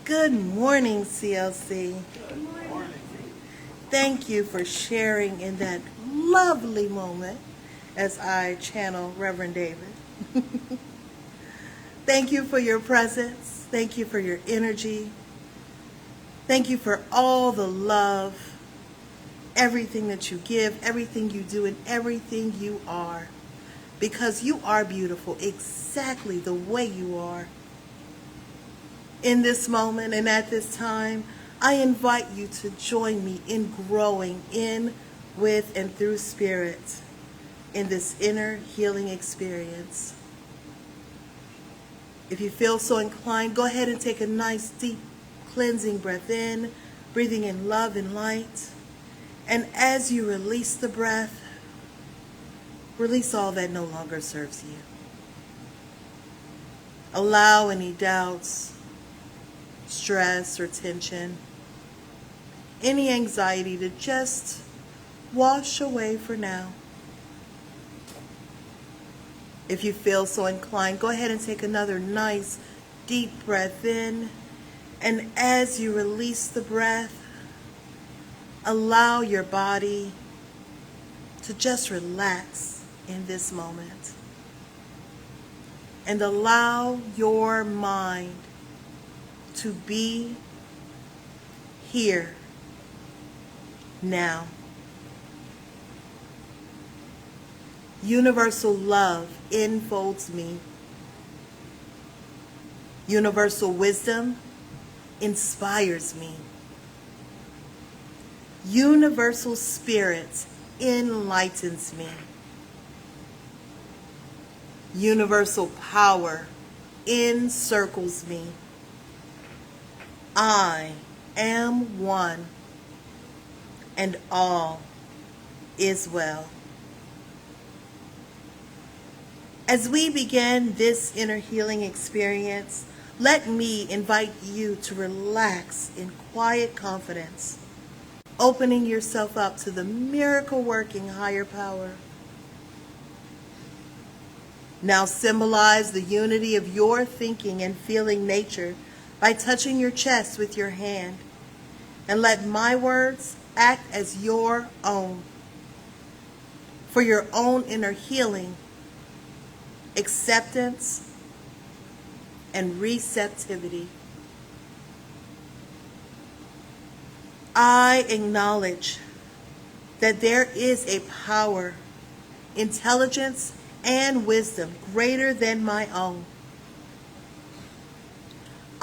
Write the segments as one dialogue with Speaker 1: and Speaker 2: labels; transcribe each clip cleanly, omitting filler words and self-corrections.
Speaker 1: Good morning, CLC. Thank you for sharing in that lovely moment as I channel Reverend David. Thank you for your presence. Thank you for your energy. Thank you for all the love, everything that you give, everything you do, and everything you are. Because you are beautiful exactly the way you are. In this moment and at this time, I invite you to join me in growing in, with, and through spirit in this inner healing experience. If you feel so inclined, go ahead and take a nice deep cleansing breath in, breathing in love and light. And as you release the breath, release all that no longer serves you. Allow any doubts, stress, or tension, any anxiety to just wash away for now. If you feel so inclined, go ahead and take another nice deep breath in. And as you release the breath, allow your body to just relax in this moment. And allow your mind to be here now. Universal love enfolds me. Universal wisdom inspires me. Universal spirit enlightens me. Universal power encircles me. I am one, and all is well. As we begin this inner healing experience, let me invite you to relax in quiet confidence, opening yourself up to the miracle-working higher power. Now symbolize the unity of your thinking and feeling nature by touching your chest with your hand, and let my words act as your own for your own inner healing, acceptance, and receptivity. I acknowledge that there is a power, intelligence, and wisdom greater than my own.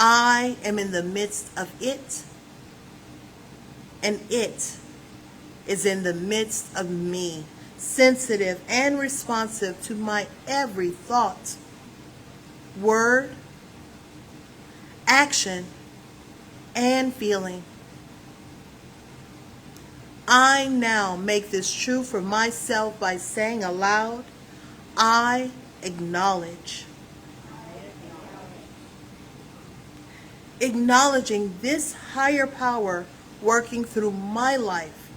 Speaker 1: I am in the midst of it, and it is in the midst of me, sensitive and responsive to my every thought, word, action, and feeling. I now make this true for myself by saying aloud, I acknowledge. Acknowledging this higher power working through my life,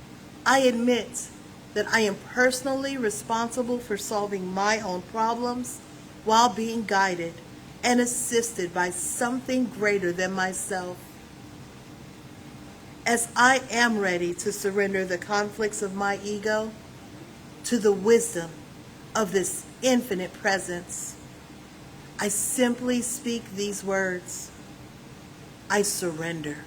Speaker 1: I admit that I am personally responsible for solving my own problems while being guided and assisted by something greater than myself. As I am ready to surrender the conflicts of my ego to the wisdom of this infinite presence, I simply speak these words. I surrender.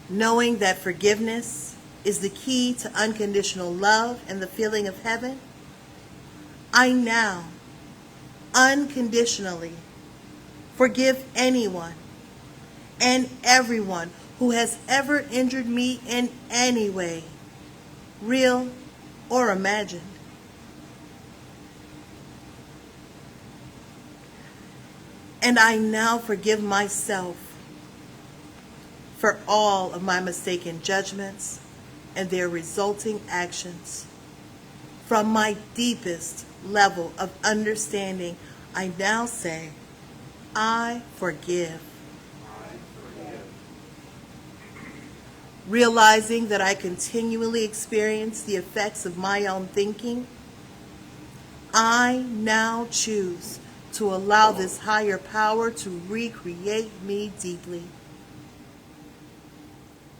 Speaker 1: Knowing that forgiveness is the key to unconditional love and the feeling of heaven, I now unconditionally forgive anyone and everyone who has ever injured me in any way, real or imagined. And I now forgive myself for all of my mistaken judgments and their resulting actions. From my deepest level of understanding, I now say, I forgive. Realizing that I continually experience the effects of my own thinking, I now choose to allow this higher power to recreate me deeply,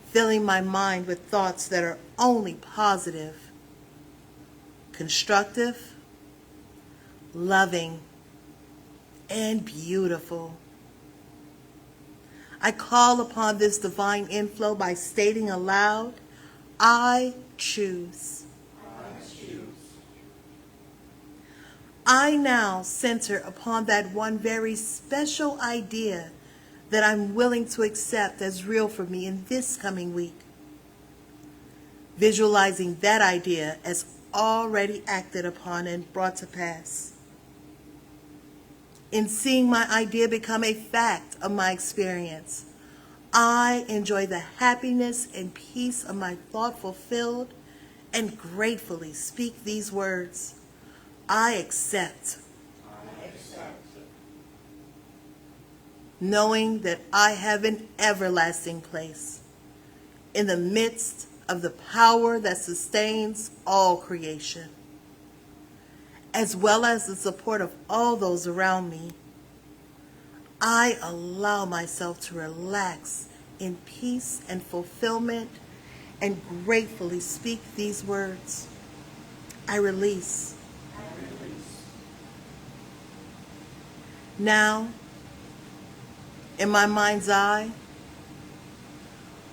Speaker 1: filling my mind with thoughts that are only positive, constructive, loving, and beautiful. I call upon this divine inflow by stating aloud, I choose.
Speaker 2: I choose.
Speaker 1: I now center upon that one very special idea that I'm willing to accept as real for me in this coming week. Visualizing that idea as already acted upon and brought to pass. In seeing my idea become a fact of my experience, I enjoy the happiness and peace of my thought fulfilled and gratefully speak these words. I accept.
Speaker 2: I accept.
Speaker 1: Knowing that I have an everlasting place in the midst of the power that sustains all creation, as well as the support of all those around me. I allow myself to relax in peace and fulfillment and gratefully speak these words. I release. Now, in my mind's eye,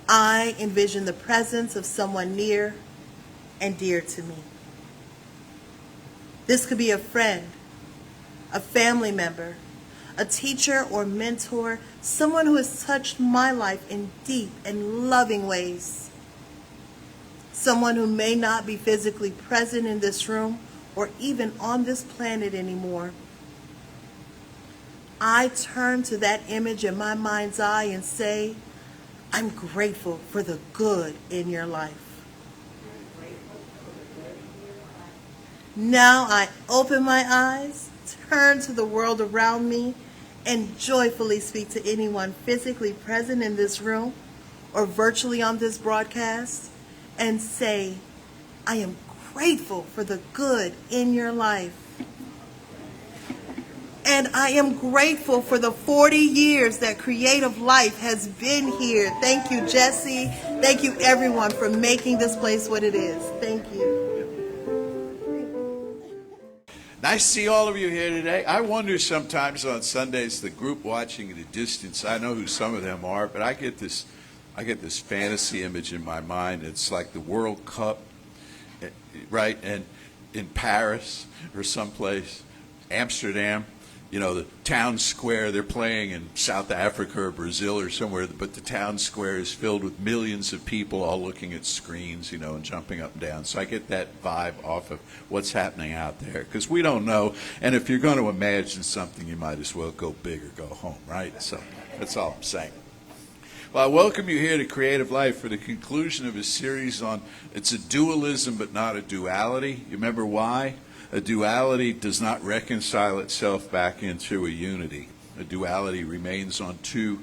Speaker 1: I envision the presence of someone near and dear to me. This could be a friend, a family member, a teacher or mentor, someone who has touched my life in deep and loving ways. Someone who may not be physically present in this room or even on this planet anymore. I turn to that image in my mind's eye and say, I'm grateful for the good in your life. Now I open my eyes, turn to the world around me, and joyfully speak to anyone physically present in this room or virtually on this broadcast and say, I am grateful for the good in your life. And I am grateful for the 40 years that Creative Life has been here. Thank you, Jesse. Thank you, everyone, for making this place what it is. Thank you.
Speaker 2: Nice to see all of you here today. I wonder sometimes on Sundays, the group watching at a distance, I know who some of them are, but I get this fantasy image in my mind. It's like the World Cup, right? And in Paris or someplace, Amsterdam, you know, the town square, they're playing in South Africa or Brazil or somewhere, but the town square is filled with millions of people all looking at screens, you know, and jumping up and down. So I get that vibe off of what's happening out there, because we don't know. And if you're going to imagine something, you might as well go big or go home, right? So that's all I'm saying. Well, I welcome you here to Creative Life for the conclusion of a series on, it's a dualism but not a duality. You remember why? A duality does not reconcile itself back into a unity. A duality remains on two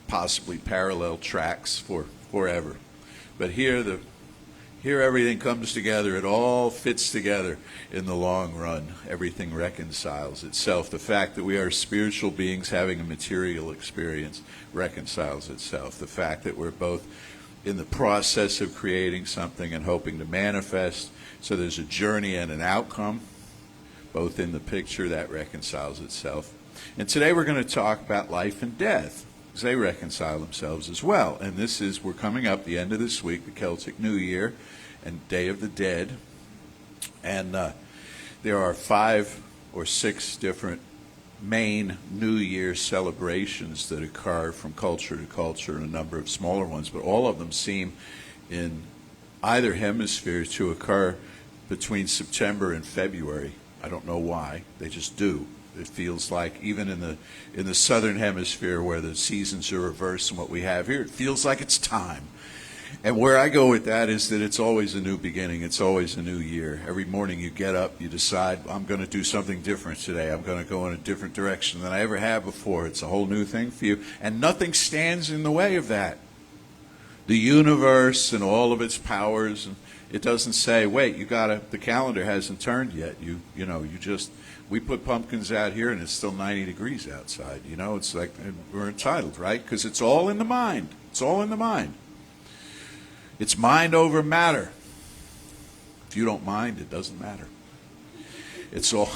Speaker 2: possibly parallel tracks forever. But here everything comes together. It all fits together in the long run. Everything reconciles itself. The fact that we are spiritual beings having a material experience reconciles itself. The fact that we're both in the process of creating something and hoping to manifest. So there's a journey and an outcome, both in the picture, that reconciles itself. And today we're going to talk about life and death, because they reconcile themselves as well. And we're coming up the end of this week, the Celtic New Year and Day of the Dead. And there are 5 or 6 different main New Year celebrations that occur from culture to culture, and a number of smaller ones, but all of them seem in either hemisphere to occur between September and February. I don't know why. They just do. It feels like even in the southern hemisphere where the seasons are reversed and what we have here, it feels like it's time. And where I go with that is that it's always a new beginning. It's always a new year. Every morning you get up, you decide, I'm going to do something different today. I'm going to go in a different direction than I ever have before. It's a whole new thing for you. And nothing stands in the way of that. The universe and all of its powers It doesn't say, wait, the calendar hasn't turned yet. We put pumpkins out here and it's still 90 degrees outside. It's like we're entitled, right? Because it's all in the mind. It's all in the mind. It's mind over matter. If you don't mind, it doesn't matter. It's all...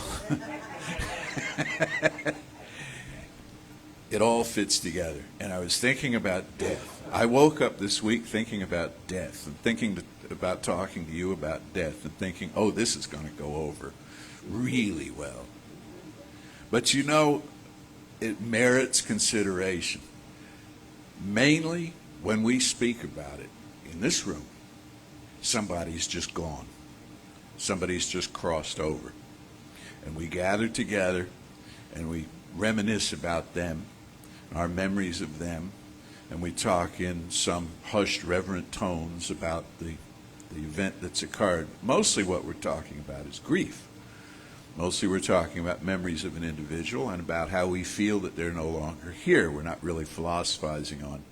Speaker 2: It all fits together. And I was thinking about death. I woke up this week thinking about death and thinking about talking to you about death and thinking, oh, this is going to go over really well. But it merits consideration. Mainly when we speak about it in this room, somebody's just gone. Somebody's just crossed over. And we gather together and we reminisce about them, our memories of them, and we talk in some hushed, reverent tones about the event that's occurred. Mostly what we're talking about is grief. Mostly we're talking about memories of an individual and about how we feel that they're no longer here. We're not really philosophizing on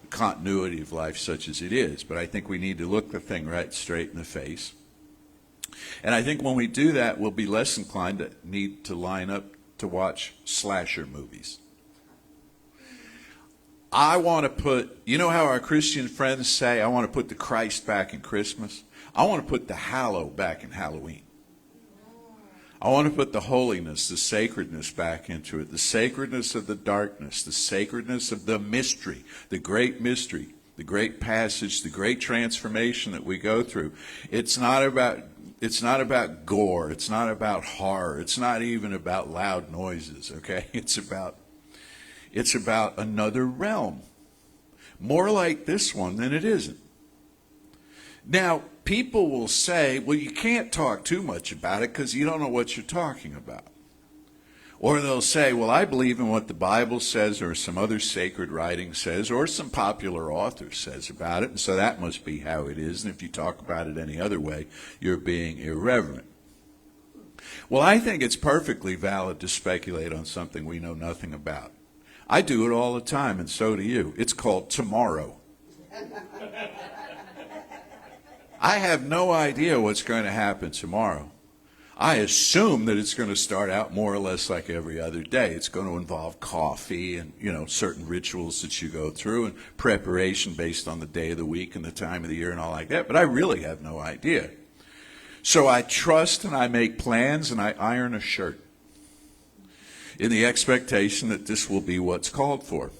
Speaker 2: the continuity of life such as it is, but I think we need to look the thing right straight in the face. And I think when we do that, we'll be less inclined to need to line up to watch slasher movies. I want to put, how our Christian friends say, I want to put the Christ back in Christmas? I want to put the hallowed back in Halloween. I want to put the holiness, the sacredness back into it, the sacredness of the darkness, the sacredness of the mystery, the great passage, the great transformation that we go through. It's not about gore. It's not about horror. It's not even about loud noises, okay? It's about another realm. More like this one than it isn't. Now, people will say, well, you can't talk too much about it because you don't know what you're talking about. Or they'll say, well, I believe in what the Bible says or some other sacred writing says or some popular author says about it, and so that must be how it is, and if you talk about it any other way, you're being irreverent. Well, I think it's perfectly valid to speculate on something we know nothing about. I do it all the time, and so do you. It's called tomorrow. I have no idea what's going to happen tomorrow. I assume that it's going to start out more or less like every other day. It's going to involve coffee and, certain rituals that you go through and preparation based on the day of the week and the time of the year and all like that. But I really have no idea. So I trust and I make plans and I iron a shirt in the expectation that this will be what's called for.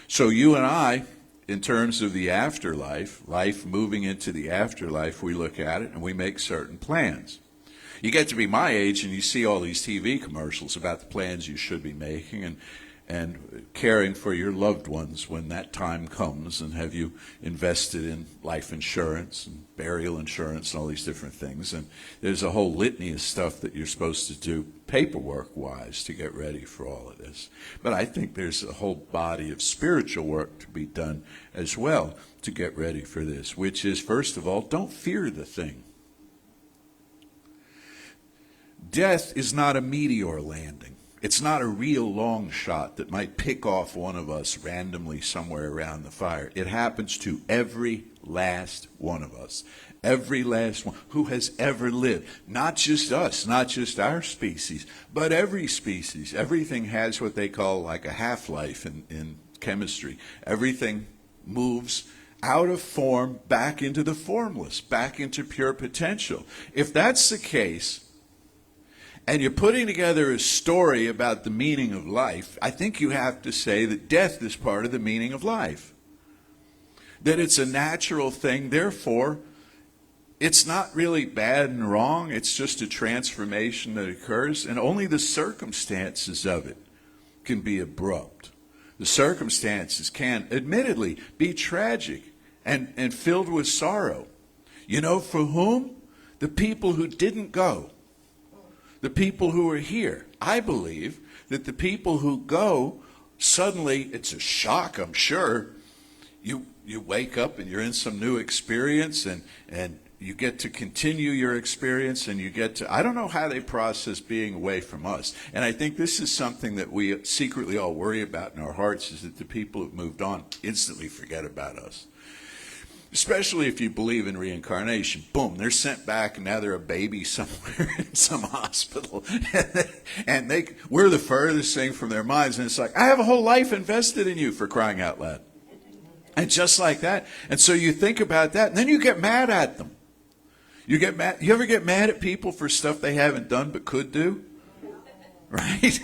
Speaker 2: So you and I, in terms of the afterlife, life moving into the afterlife, we look at it and we make certain plans. You get to be my age and you see all these TV commercials about the plans you should be making and caring for your loved ones when that time comes, and have you invested in life insurance and burial insurance and all these different things. And there's a whole litany of stuff that you're supposed to do paperwork-wise to get ready for all of this. But I think there's a whole body of spiritual work to be done as well to get ready for this, which is, first of all, don't fear the thing. Death is not a meteor landing. It's not a real long shot that might pick off one of us randomly somewhere around the fire. It happens to every last one of us. Every last one who has ever lived. Not just us, not just our species, but every species. Everything has what they call like a half-life in chemistry. Everything moves out of form back into the formless, back into pure potential. If that's the case, and you're putting together a story about the meaning of life, I think you have to say that death is part of the meaning of life. That it's a natural thing, therefore, it's not really bad and wrong, it's just a transformation that occurs, and only the circumstances of it can be abrupt. The circumstances can, admittedly, be tragic and filled with sorrow. You know for whom? The people who didn't go. The people who are here. I believe that the people who go, suddenly it's a shock, I'm sure. You wake up and you're in some new experience and you get to continue your experience and you get to, I don't know how they process being away from us. And I think this is something that we secretly all worry about in our hearts, is that the people who've moved on instantly forget about us. especially if you believe in reincarnation. Boom, they're sent back, and now they're a baby somewhere in some hospital. And we're the furthest thing from their minds. And it's like, I have a whole life invested in you, for crying out loud. And just like that. And so you think about that, and then you get mad at them. You get mad. You ever get mad at people for stuff they haven't done but could do? Right?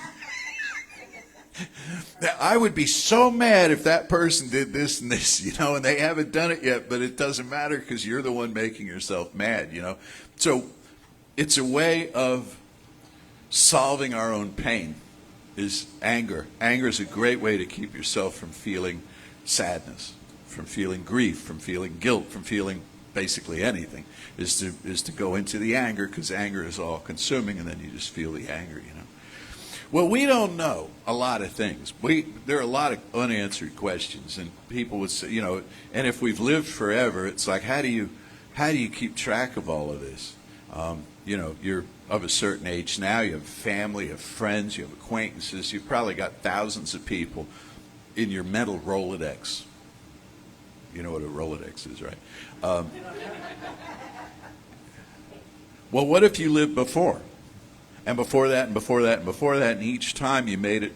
Speaker 2: I would be so mad if that person did this and this, and they haven't done it yet, but it doesn't matter because you're the one making yourself mad, So it's a way of solving our own pain, is anger. Anger is a great way to keep yourself from feeling sadness, from feeling grief, from feeling guilt, from feeling basically anything, is to go into the anger, because anger is all consuming, and then you just feel the anger, Well, we don't know a lot of things. There are a lot of unanswered questions, and people would say, and if we've lived forever, it's like, how do you keep track of all of this? You're of a certain age now. You have family, you have friends, you have acquaintances. You've probably got thousands of people in your mental Rolodex. You know what a Rolodex is, right? Well, what if you lived before? And before that, and before that, and before that, and each time you made it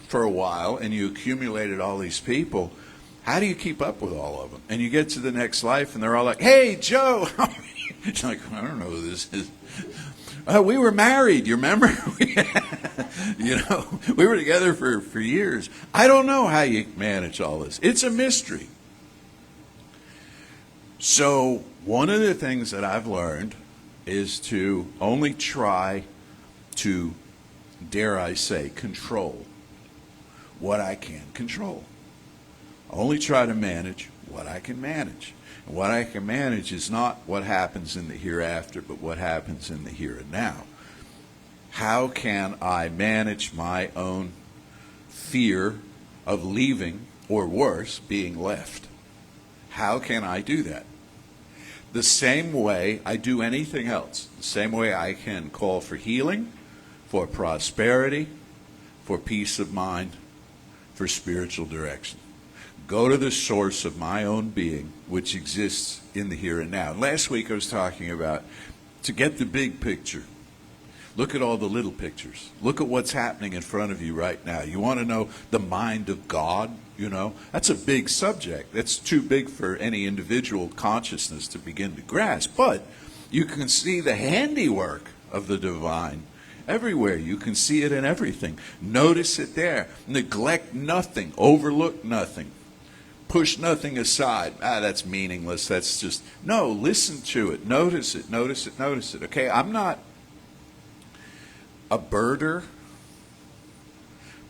Speaker 2: for a while, and you accumulated all these people, how do you keep up with all of them? And you get to the next life, and they're all like, hey, Joe! It's like, I don't know who this is. We were married, you remember? We were together for years. I don't know how you manage all this. It's a mystery. So one of the things that I've learned is to only try to, dare I say, control what I can control. Only try to manage what I can manage. And what I can manage is not what happens in the hereafter, but what happens in the here and now. How can I manage my own fear of leaving, or worse, being left? How can I do that? The same way I do anything else. The same way I can call for healing, for prosperity, for peace of mind, for spiritual direction. Go to the source of my own being, which exists in the here and now. Last week I was talking about, to get the big picture, look at all the little pictures. Look at what's happening in front of you right now. You want to know the mind of God? That's a big subject. That's too big for any individual consciousness to begin to grasp. But you can see the handiwork of the divine everywhere. You can see it in everything. Notice it there. Neglect nothing. Overlook nothing. Push nothing aside. That's meaningless. That's just... No, listen to it. Notice it. Notice it. Notice it. Okay, I'm not a birder,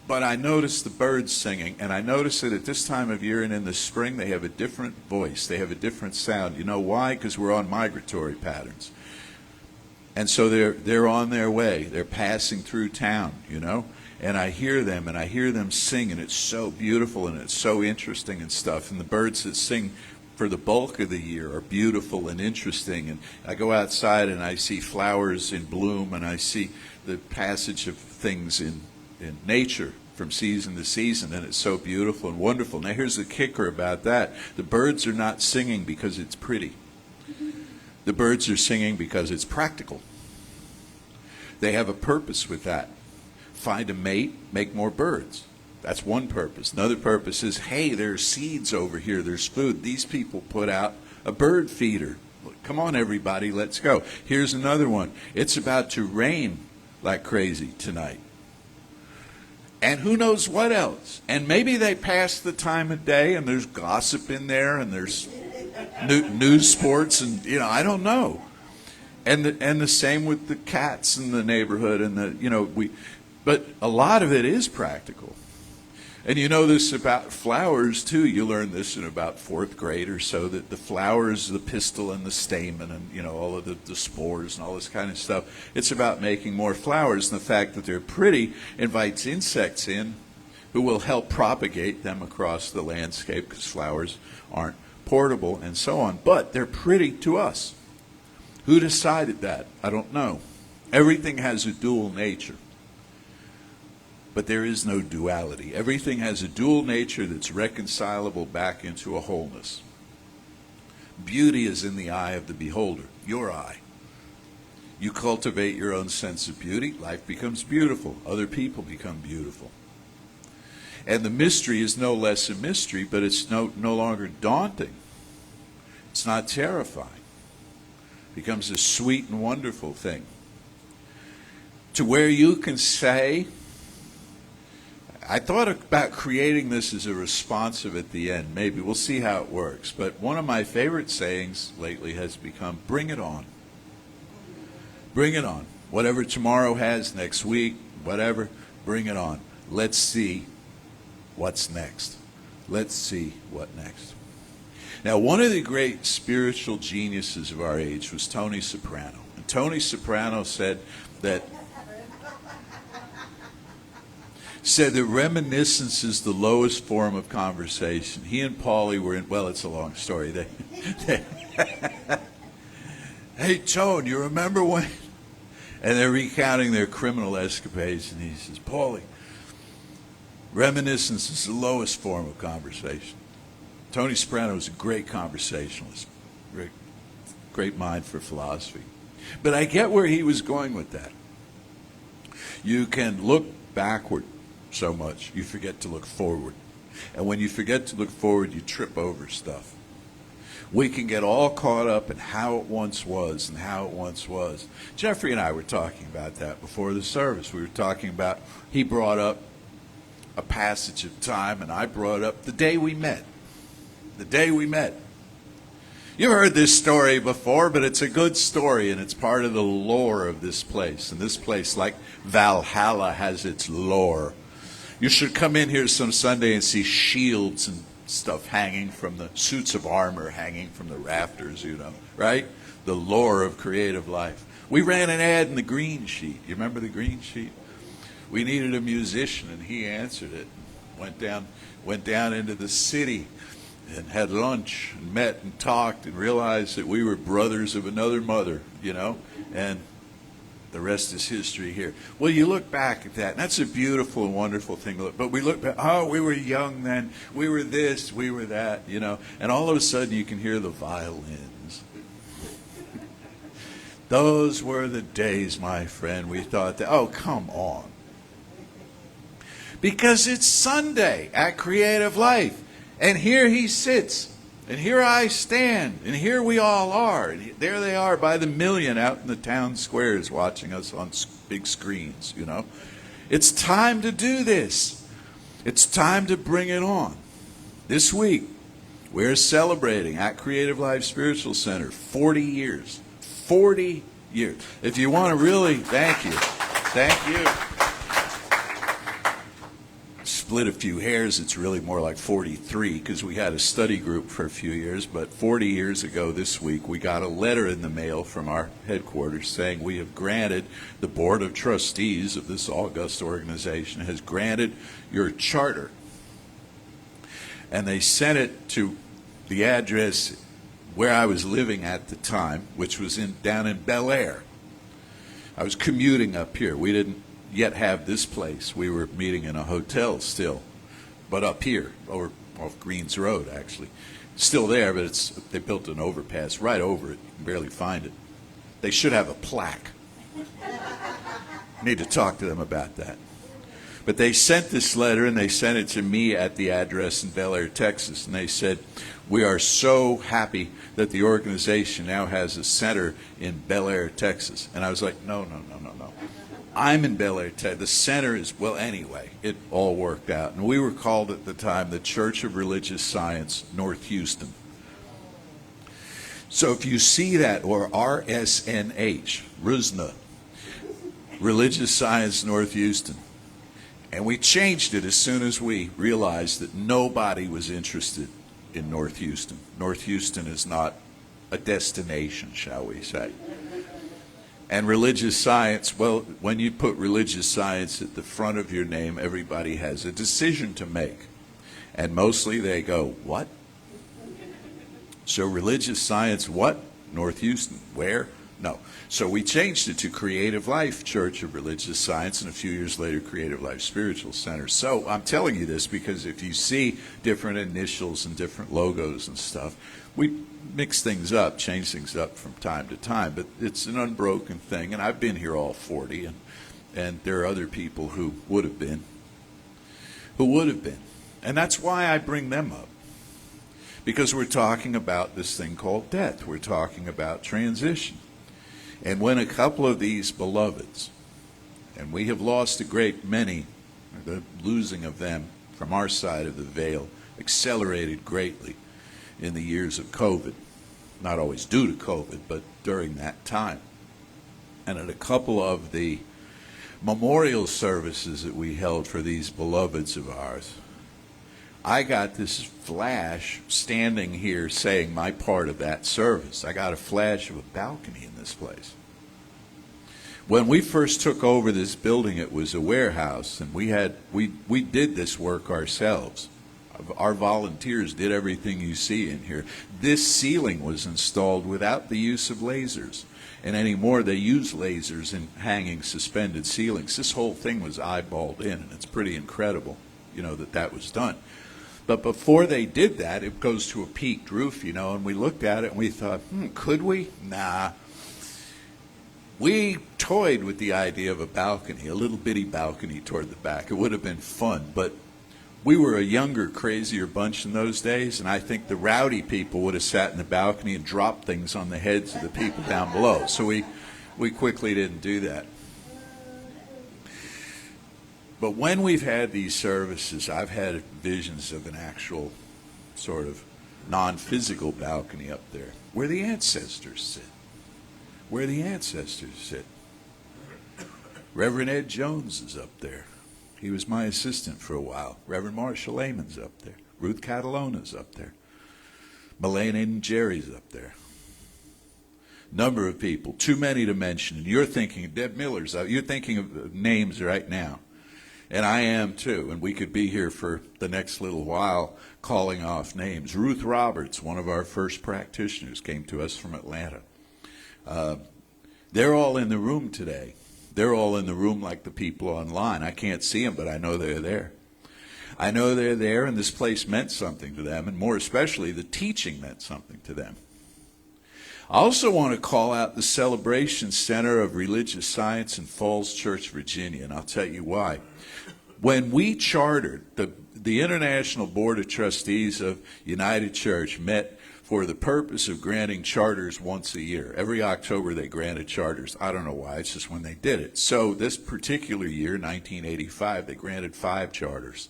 Speaker 2: but I notice the birds singing, and I notice that at this time of year and in the spring, they have a different voice. They have a different sound. You know why? Because we're on migratory patterns. And so they're on their way. They're passing through town, And I hear them sing, and it's so beautiful, and it's so interesting and stuff. And the birds that sing for the bulk of the year are beautiful and interesting. And I go outside, and I see flowers in bloom, and I see the passage of things in nature from season to season, and it's so beautiful and wonderful. Now here's the kicker about that. The birds are not singing because it's pretty. The birds are singing because it's practical. They have a purpose with that. Find a mate, make more birds. That's one purpose. Another purpose is, hey, there's seeds over here, there's food. These people put out a bird feeder. Come on, everybody, let's go. Here's another one. It's about to rain like crazy tonight. And who knows what else. And maybe they pass the time of day, and there's gossip in there, and there's news sports, and I don't know. And the same with the cats in the neighborhood, and but a lot of it is practical. And you know this about flowers too. You learn this in about 4th grade or so, that the flowers, the pistil and the stamen, and all of the spores and all this kind of stuff. It's about making more flowers, and the fact that they're pretty invites insects in who will help propagate them across the landscape, because flowers aren't portable and so on. But they're pretty to us. Who decided that? I don't know. Everything has a dual nature. But there is no duality. Everything has a dual nature that's reconcilable back into a wholeness. Beauty is in the eye of the beholder, your eye. You cultivate your own sense of beauty, life becomes beautiful. Other people become beautiful. And the mystery is no less a mystery, but it's no longer daunting. It's not terrifying. It becomes a sweet and wonderful thing. To where you can say, I thought about creating this as a responsive at the end. Maybe. We'll see how it works. But one of my favorite sayings lately has become, bring it on. Bring it on. Whatever tomorrow has, next week, whatever, bring it on. Let's see what's next. Let's see what next. Now, one of the great spiritual geniuses of our age was Tony Soprano. And Tony Soprano said that reminiscence is the lowest form of conversation. He and Paulie were in, well, it's a long story. Hey, Tone, you remember when? And they're recounting their criminal escapades, and he says, Paulie, reminiscence is the lowest form of conversation. Tony Soprano was a great conversationalist, great mind for philosophy. But I get where he was going with that. You can look backward so much, you forget to look forward. And when you forget to look forward, you trip over stuff. We can get all caught up in how it once was and how it once was. Jeffrey and I were talking about that before the service. We were talking about, he brought up a passage of time, and I brought up the day we met. The day we met. You've heard this story before, but it's a good story, and it's part of the lore of this place. And this place, like Valhalla, has its lore. You should come in here some Sunday and see shields and stuff hanging from the suits of armor, hanging from the rafters, you know, right? The lore of creative life. We ran an ad in the green sheet. You remember the green sheet? We needed a musician, and he answered it. Went down into the city and had lunch and met and talked and realized that we were brothers of another mother, you know, and the rest is history here. Well, you look back at that, and that's a beautiful and wonderful thing to look. But we look back, oh, we were young then, we were this, we were that, you know, and all of a sudden you can hear the violins. Those were the days, my friend, we thought that, oh, come on. Because it's Sunday at Creative Life, and here he sits. And here I stand, and here we all are. And there they are by the million out in the town squares watching us on big screens, you know. It's time to do this. It's time to bring it on. This week, we're celebrating at Creative Life Spiritual Center 40 years. 40 years. If you want to really, thank you. Thank you. Split a few hairs, it's really more like 43 because we had a study group for a few years, but 40 years ago this week we got a letter in the mail from our headquarters saying we have granted, the board of trustees of this august organization has granted your charter. And they sent it to the address where I was living at the time, which was down in Bel Air. I was commuting up here. We didn't yet have this place. We were meeting in a hotel still, but up here, or off Greens Road, actually. Still there, but they built an overpass right over it. You can barely find it. They should have a plaque. Need to talk to them about that. But they sent this letter, and they sent it to me at the address in Bel Air, Texas, and they said, we are so happy that the organization now has a center in Bel Air, Texas. And I was like, no. I'm in Bel Air, Texas. The center is, well, anyway, it all worked out. And we were called at the time the Church of Religious Science, North Houston. So if you see that, or RSNH, RUSNA, Religious Science, North Houston, and we changed it as soon as we realized that nobody was interested in North Houston. North Houston is not a destination, shall we say. And religious science, well, when you put religious science at the front of your name, everybody has a decision to make. And mostly they go, what? So religious science, what? North Houston. Where? No. So we changed it to Creative Life Church of Religious Science, and a few years later, Creative Life Spiritual Center. So I'm telling you this because if you see different initials and different logos and stuff, We mix things up, change things up from time to time, but it's an unbroken thing, and I've been here all 40, and there are other people who would have been. And that's why I bring them up. Because we're talking about this thing called death. We're talking about transition. And when a couple of these beloveds, and we have lost a great many, the losing of them from our side of the veil accelerated greatly in the years of COVID. Not always due to COVID, but during that time. And at a couple of the memorial services that we held for these beloveds of ours, I got this flash standing here saying my part of that service. I got a flash of a balcony in this place. When we first took over this building, it was a warehouse, and we did this work ourselves. Our volunteers did everything you see in here. This ceiling was installed without the use of lasers. And anymore, they use lasers in hanging suspended ceilings. This whole thing was eyeballed in, and it's pretty incredible, that was done. But before they did that, it goes to a peaked roof, and we looked at it and we thought, could we? Nah. We toyed with the idea of a balcony, a little bitty balcony toward the back. It would have been fun, but we were a younger, crazier bunch in those days, and I think the rowdy people would have sat in the balcony and dropped things on the heads of the people down below. So we quickly didn't do that. But when we've had these services, I've had visions of an actual sort of non-physical balcony up there where the ancestors sit. Reverend Ed Jones is up there. He was my assistant for a while. Reverend Marshall Lehman's up there. Ruth Catalona's up there. Melaine and Jerry's up there. Number of people, too many to mention. And you're thinking, Deb Miller's out. You're thinking of names right now. And I am too. And we could be here for the next little while calling off names. Ruth Roberts, one of our first practitioners, came to us from Atlanta. They're all in the room today. They're all in the room like the people online. I can't see them, but I know they're there. I know they're there, and this place meant something to them, and more especially the teaching meant something to them. I also want to call out the Celebration Center of Religious Science in Falls Church, Virginia, and I'll tell you why. When we chartered, the International Board of Trustees of United Church met for the purpose of granting charters once a year. Every October they granted charters. I don't know why, it's just when they did it. So this particular year, 1985, they granted 5 charters.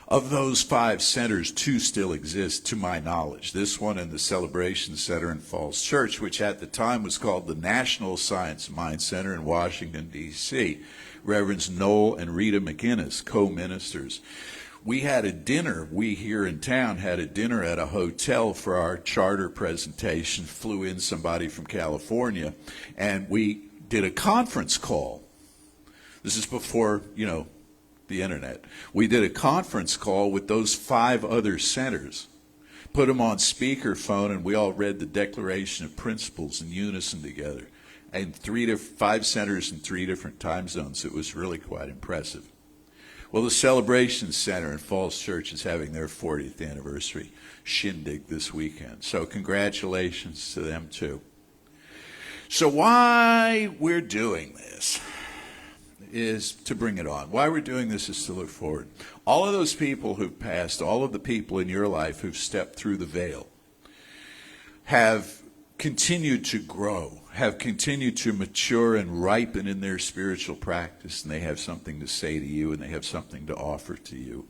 Speaker 2: Of those 5 centers, 2 still exist, to my knowledge. This one and the Celebration Center in Falls Church, which at the time was called the National Science Mind Center in Washington, D.C. Reverends Noel and Rita McInnes, co-ministers. We had a dinner, we here in town had a dinner at a hotel for our charter presentation, flew in somebody from California, and we did a conference call. This is before, the internet. We did a conference call with those 5 other centers, put them on speakerphone, and we all read the Declaration of Principles in unison together. And 5 centers in 3 different time zones. It was really quite impressive. Well, the Celebration Center in Falls Church is having their 40th anniversary shindig this weekend. So congratulations to them too. So why we're doing this is to bring it on. Why we're doing this is to look forward. All of those people who've passed, all of the people in your life who've stepped through the veil have continued to grow, have continued to mature and ripen in their spiritual practice, and they have something to say to you, and they have something to offer to you.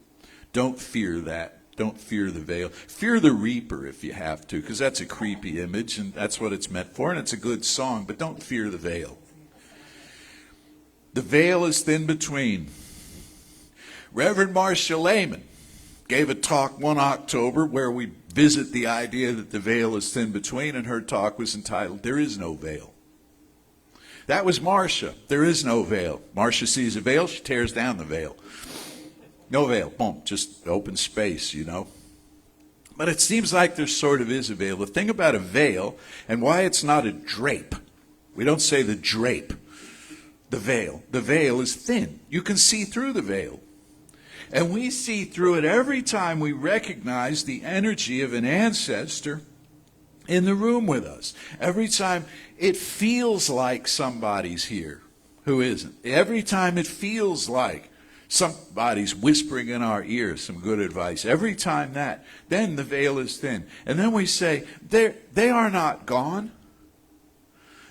Speaker 2: Don't fear that. Don't fear the veil. Fear the reaper if you have to, because that's a creepy image, and that's what it's meant for, and it's a good song, but don't fear the veil. The veil is thin between. Reverend Marcia Lehman gave a talk one October where we visit the idea that the veil is thin between, and her talk was entitled, There Is No Veil. That was Marcia. There is no veil. Marcia sees a veil, she tears down the veil. No veil, boom, just open space, But it seems like there sort of is a veil. The thing about a veil, and why it's not a drape, we don't say the drape, the veil. The veil is thin. You can see through the veil. And we see through it every time we recognize the energy of an ancestor in the room with us. Every time it feels like somebody's here who isn't. Every time it feels like somebody's whispering in our ear some good advice. Every time that, then the veil is thin. And then we say, they are not gone.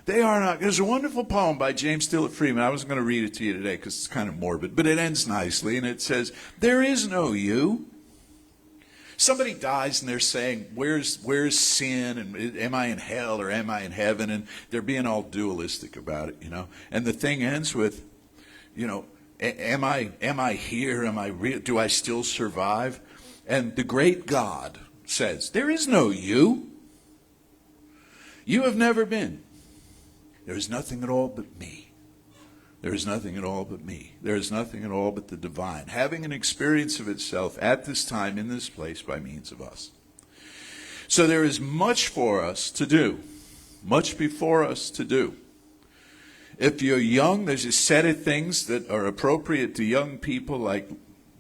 Speaker 2: They are not. There's a wonderful poem by James Tillett Freeman. I wasn't going to read it to you today because it's kind of morbid, but it ends nicely, and it says, there is no you. Somebody dies and they're saying, where's sin, and am I in hell or am I in heaven? And they're being all dualistic about it, you know. And the thing ends with, you know, am I here? Am I real? Do I still survive? And the great God says, there is no you. You have never been. There is nothing at all but me. There is nothing at all but me. There is nothing at all but the divine, having an experience of itself at this time, in this place, by means of us. So there is much for us to do, much before us to do. If you're young, there's a set of things that are appropriate to young people, like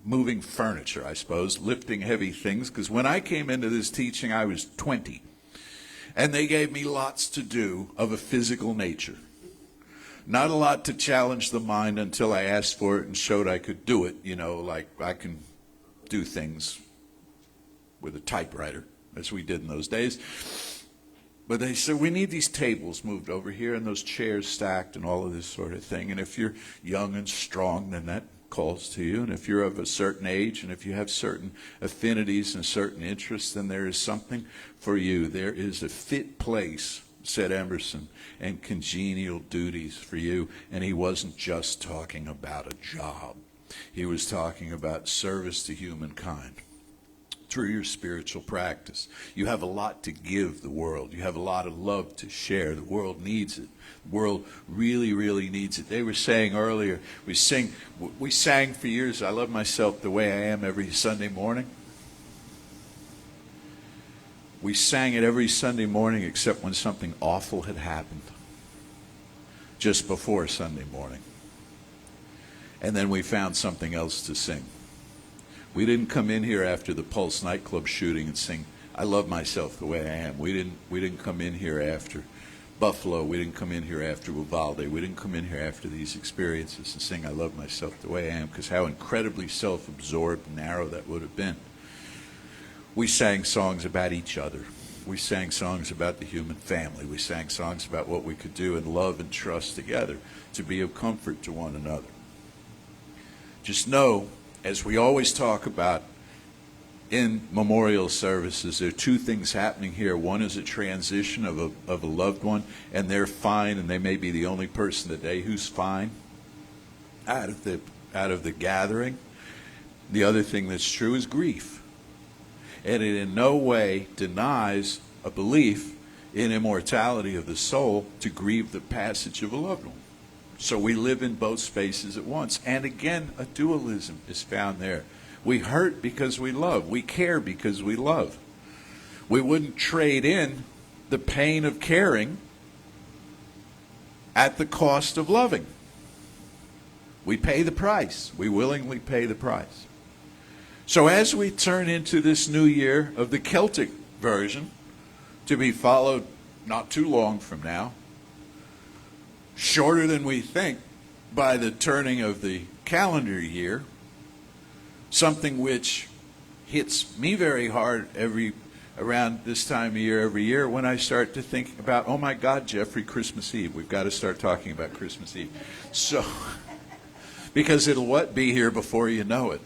Speaker 2: moving furniture, I suppose, lifting heavy things, because when I came into this teaching, I was 20. And they gave me lots to do of a physical nature. Not a lot to challenge the mind until I asked for it and showed I could do it. You know, like I can do things with a typewriter, as we did in those days. But they said, we need these tables moved over here and those chairs stacked and all of this sort of thing. And if you're young and strong, then that calls to you. And if you're of a certain age and if you have certain affinities and certain interests, then there is something for you. There is a fit place, said Emerson, and congenial duties for you. And he wasn't just talking about a job. He was talking about service to humankind through your spiritual practice. You have a lot to give the world. You have a lot of love to share. The world needs it. The world really, really needs it. They were saying earlier, we sang for years, I Love Myself the Way I Am, every Sunday morning. We sang it every Sunday morning except when something awful had happened just before Sunday morning. And then we found something else to sing. We didn't come in here after the Pulse nightclub shooting and sing, I Love Myself the Way I Am. We didn't come in here after Buffalo. We didn't come in here after Uvalde. We didn't come in here after these experiences and sing, I Love Myself the Way I Am, because how incredibly self-absorbed and narrow that would have been. We sang songs about each other. We sang songs about the human family. We sang songs about what we could do in love and trust together to be of comfort to one another. Just know, as we always talk about in memorial services, there are two things happening here. One is a transition of a loved one, and they're fine, and they may be the only person today who's fine out of the gathering. The other thing that's true is grief. And it in no way denies a belief in immortality of the soul to grieve the passage of a loved one. So we live in both spaces at once. And again, a dualism is found there. We hurt because we love. We care because we love. We wouldn't trade in the pain of caring at the cost of loving. We pay the price. We willingly pay the price. So as we turn into this new year of the Celtic version, to be followed not too long from now, shorter than we think, by the turning of the calendar year, something which hits me very hard around this time of year every year when I start to think about, oh my God, Jeffrey, Christmas Eve. We've got to start talking about Christmas Eve. So, because it'll be here before you know it,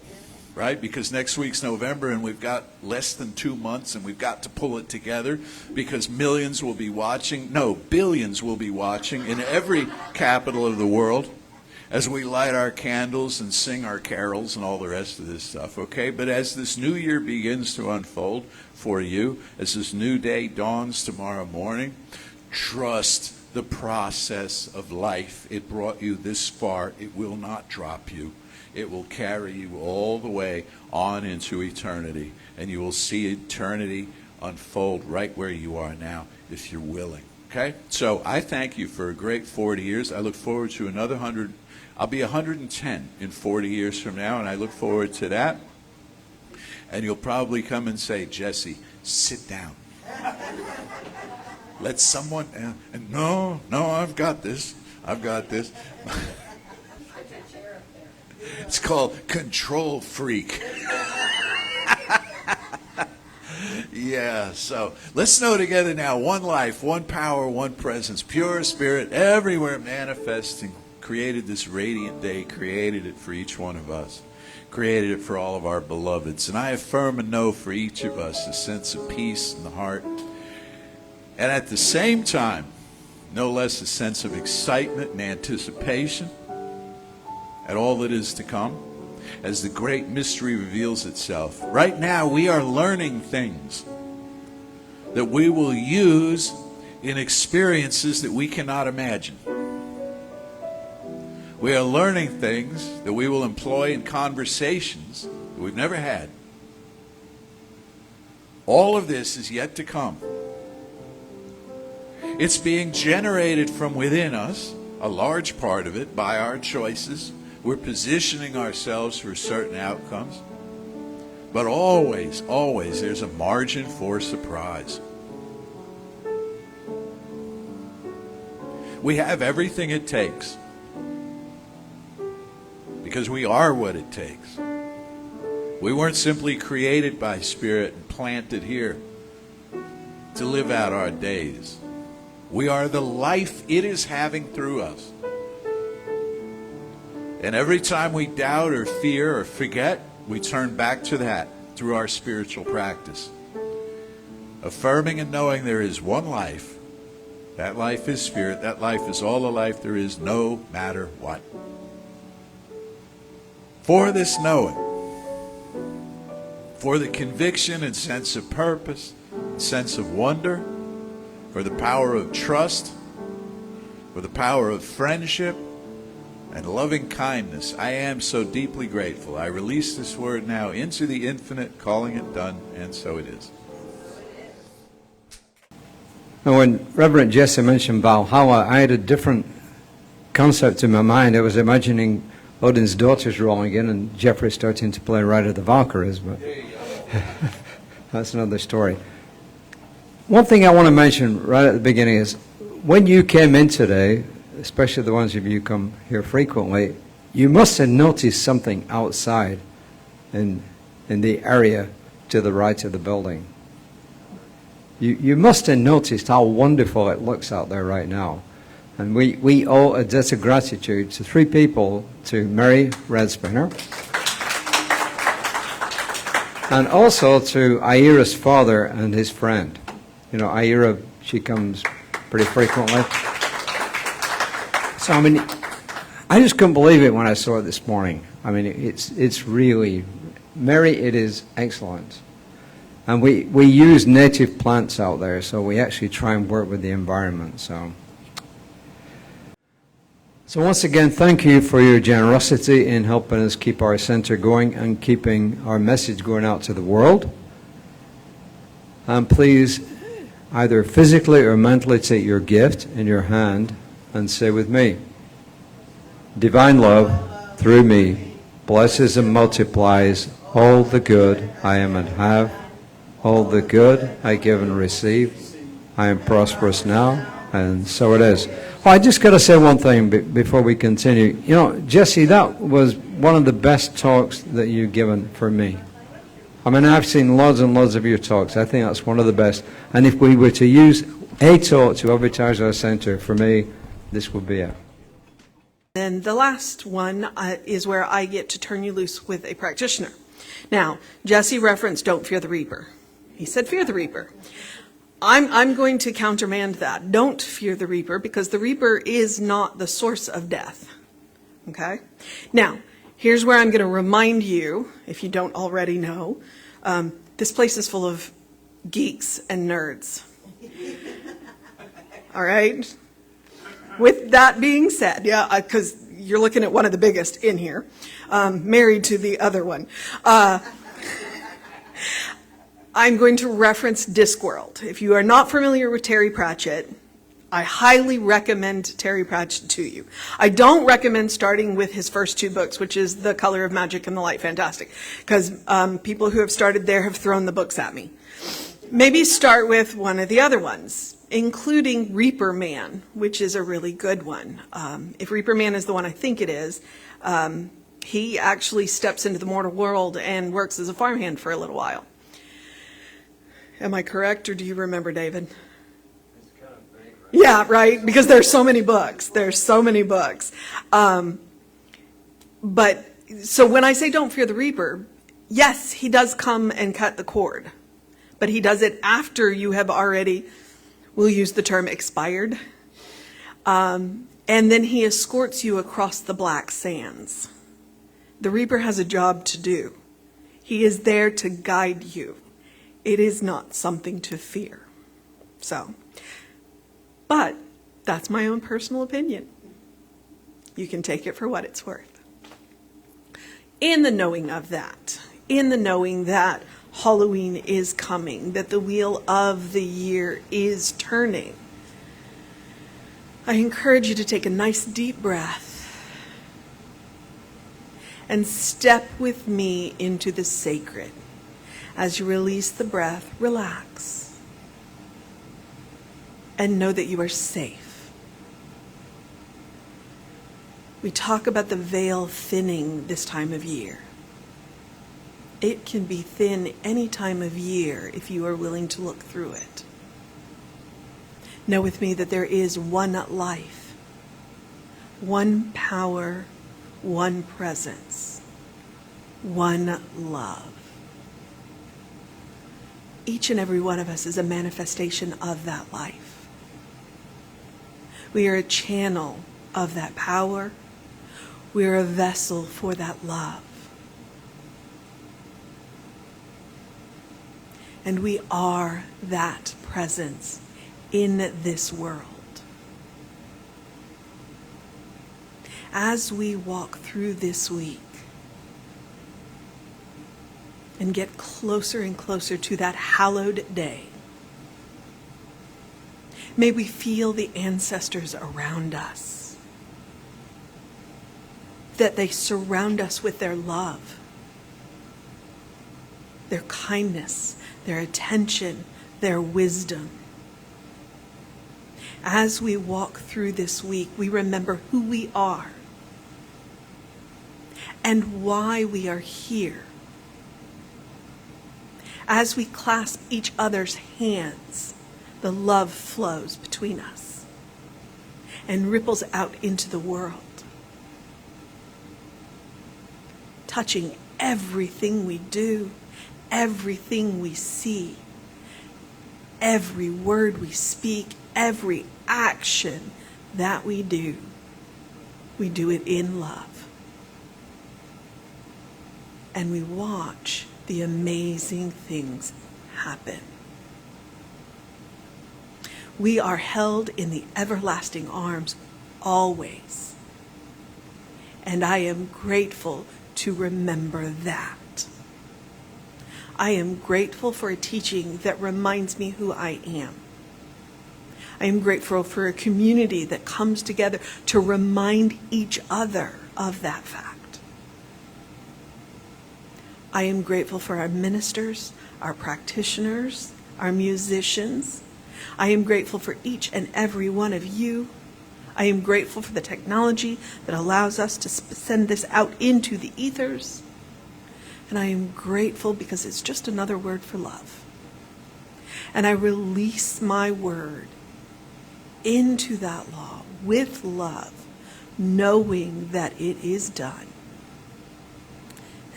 Speaker 2: right? Because next week's November and we've got less than 2 months and we've got to pull it together because billions will be watching in every capital of the world as we light our candles and sing our carols and all the rest of this stuff, okay? But as this new year begins to unfold for you, as this new day dawns tomorrow morning, trust the process of life. It brought you this far. It will not drop you. It will carry you all the way on into eternity, and you will see eternity unfold right where you are now if you're willing, okay? So I thank you for a great 40 years. I look forward to another 100 I'll be 110 in 40 years from now, and I look forward to that. And you'll probably come and say, Jesse, sit down. Let someone, no, I've got this. It's called control freak. Yeah, so let's know together now, one life, one power, one presence, pure spirit, everywhere manifesting, created this radiant day, created it for each one of us, created it for all of our beloveds. And I affirm and know for each of us a sense of peace in the heart, and at the same time, no less a sense of excitement and anticipation at all that is to come as the great mystery reveals itself. Right now, we are learning things that we will use in experiences that we cannot imagine. We are learning things that we will employ in conversations that we've never had. All of this is yet to come. It's being generated from within us, a large part of it, by our choices. We're positioning ourselves for certain outcomes. But always, there's a margin for surprise. We have everything it takes, because we are what it takes. We weren't simply created by Spirit and planted here to live out our days. We are the life it is having through us. And every time we doubt or fear or forget, we turn back to that through our spiritual practice. Affirming and knowing there is one life. That life is spirit. That life is all the life there is, no matter what. For this knowing, for the conviction and sense of purpose, sense of wonder, for the power of trust, for the power of friendship, and loving kindness, I am so deeply grateful. I release this word now into the infinite, calling it done, and so it is.
Speaker 3: Now, when Reverend Jesse mentioned Valhalla, I had a different concept in my mind. I was imagining Odin's daughters rolling in and Jeffrey starting to play Ride of the Valkyries, but that's another story. One thing I want to mention right at the beginning is, when you came in today, especially the ones of you who come here frequently, you must have noticed something outside in the area to the right of the building. You must have noticed how wonderful it looks out there right now. And we owe a debt of gratitude to three people, to Mary Redspinner, and also to Ira's father and his friend. You know, Ira, she comes pretty frequently. So, I mean, I just couldn't believe it when I saw it this morning. I mean, it's really, Mary, it is excellent. And we use native plants out there, so we actually try and work with the environment. So once again, thank you for your generosity in helping us keep our center going and keeping our message going out to the world. And please, either physically or mentally, take your gift in your hand and say with me, divine love through me blesses and multiplies all the good I am and have, all the good I give and receive. I am prosperous now, and so it is. Well, I just got to say one thing before we continue. You know, Jesse, that was one of the best talks that you've given for me. I mean, I've seen loads and loads of your talks. I think that's one of the best. And if we were to use a talk to advertise our center, for me, this would be it.
Speaker 4: And the last one is where I get to turn you loose with a practitioner. Now, Jesse referenced don't fear the reaper. He said fear the reaper. I'm going to countermand that. Don't fear the reaper, because the reaper is not the source of death. Okay? Now, here's where I'm going to remind you, if you don't already know, this place is full of geeks and nerds. All right? With that being said, yeah, because you're looking at one of the biggest in here, married to the other one. I'm going to reference Discworld. If you are not familiar with Terry Pratchett, I highly recommend Terry Pratchett to you. I don't recommend starting with his first 2 books, which is The Color of Magic and The Light Fantastic, because people who have started there have thrown the books at me. Maybe start with one of the other ones, including Reaper Man, which is a really good one. If Reaper Man is the one I think it is, he actually steps into the mortal world and works as a farmhand for a little while. Am I correct, or do you remember, David? Yeah, right, because there's so many books. There's so many books. But, so when I say don't fear the Reaper, yes, he does come and cut the cord. But he does it after you have already, we'll use the term expired. And then he escorts you across the black sands. The Reaper has a job to do. He is there to guide you. It is not something to fear. So, but that's my own personal opinion. You can take it for what it's worth. In the knowing of that, in the knowing that Halloween is coming, that the wheel of the year is turning, I encourage you to take a nice deep breath and step with me into the sacred. As you release the breath, relax and know that you are safe. We talk about the veil thinning this time of year. It can be thin any time of year if you are willing to look through it. Know with me that there is one life, one power, one presence, one love. Each and every one of us is a manifestation of that life. We are a channel of that power. We are a vessel for that love. And we are that presence in this world. As we walk through this week and get closer and closer to that hallowed day, may we feel the ancestors around us, that they surround us with their love, their kindness, their attention, their wisdom. As we walk through this week, we remember who we are and why we are here. As we clasp each other's hands, the love flows between us and ripples out into the world, touching everything we do, everything we see, every word we speak, every action that we do it in love. And we watch the amazing things happen. We are held in the everlasting arms always. And I am grateful to remember that. I am grateful for a teaching that reminds me who I am. I am grateful for a community that comes together to remind each other of that fact. I am grateful for our ministers, our practitioners, our musicians. I am grateful for each and every one of you. I am grateful for the technology that allows us to send this out into the ethers. And I am grateful because it's just another word for love. And I release my word into that law with love, knowing that it is done.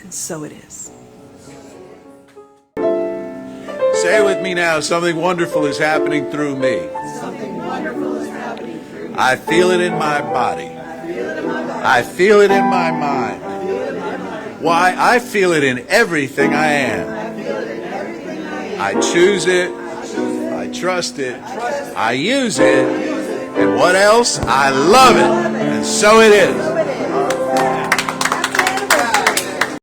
Speaker 4: And so it is.
Speaker 2: Say it with me now. Something wonderful is happening through me.
Speaker 1: Something wonderful is happening through me.
Speaker 2: I feel it in my body.
Speaker 1: I feel it in my body.
Speaker 2: I feel it in my mind.
Speaker 1: I feel it in my mind.
Speaker 2: Why? I feel it in everything I am.
Speaker 1: I feel it in everything I am.
Speaker 2: I choose it. I trust it. I use it. And what else? I love it. And so it is.